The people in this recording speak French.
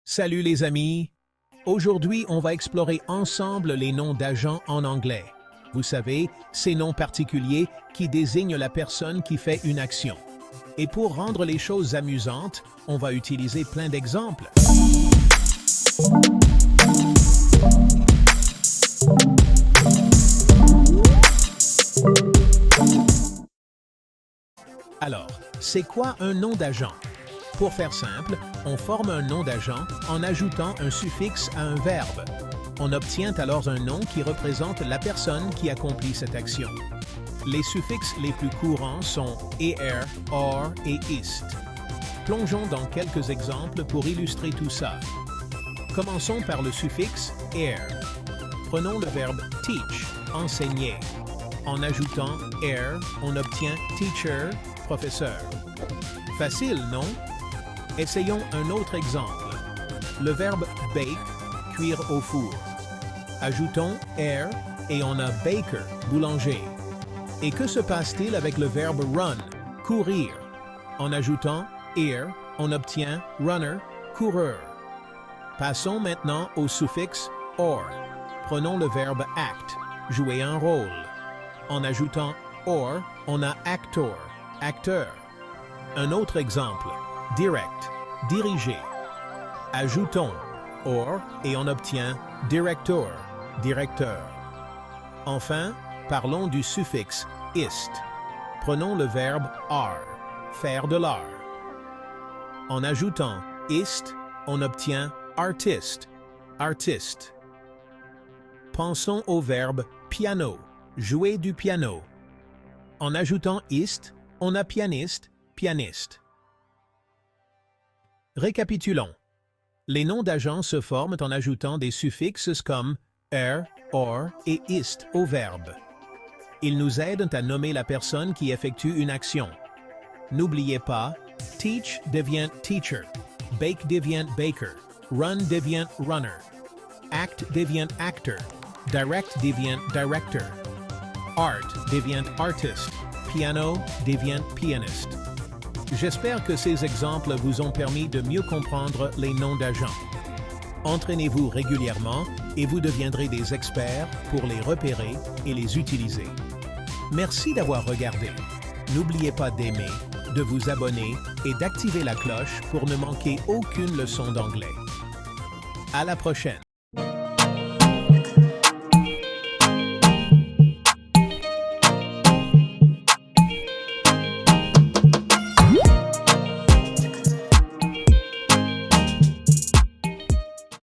Salut les amis! Aujourd'hui, on va explorer ensemble les noms d'agents en anglais. Vous savez, ces noms particuliers qui désignent la personne qui fait une action. Et pour rendre les choses amusantes, on va utiliser plein d'exemples. Alors, c'est quoi un nom d'agent? Pour faire simple, on forme un nom d'agent en ajoutant un suffixe à un verbe. On obtient alors un nom qui représente la personne qui accomplit cette action. Les suffixes les plus courants sont er, or et ist. Plongeons dans quelques exemples pour illustrer tout ça. Commençons par le suffixe er. Prenons le verbe teach, enseigner. En ajoutant er, on obtient teacher, professeur. Facile, non? Essayons un autre exemple. Le verbe bake, cuire au four. Ajoutons er et on a baker, boulanger. Et que se passe-t-il avec le verbe run, courir? En ajoutant er, on obtient runner, coureur. Passons maintenant au suffixe or. Prenons le verbe act, jouer un rôle. En ajoutant or, on a actor, acteur. Un autre exemple, direct, diriger. Ajoutons or et on obtient director, directeur. Enfin, parlons du suffixe ist. Prenons le verbe are, faire de l'art. En ajoutant ist, on obtient artiste, artiste. Pensons au verbe piano, jouer du piano. En ajoutant ist, on a pianiste, pianiste. Récapitulons. Les noms d'agents se forment en ajoutant des suffixes comme er, or et ist au verbe. Ils nous aident à nommer la personne qui effectue une action. N'oubliez pas, teach devient teacher, bake devient baker, run devient runner, act devient actor, direct devient director, art devient artist, piano devient pianiste. J'espère que ces exemples vous ont permis de mieux comprendre les noms d'agents. Entraînez-vous régulièrement et vous deviendrez des experts pour les repérer et les utiliser. Merci d'avoir regardé. N'oubliez pas d'aimer, de vous abonner et d'activer la cloche pour ne manquer aucune leçon d'anglais. À la prochaine!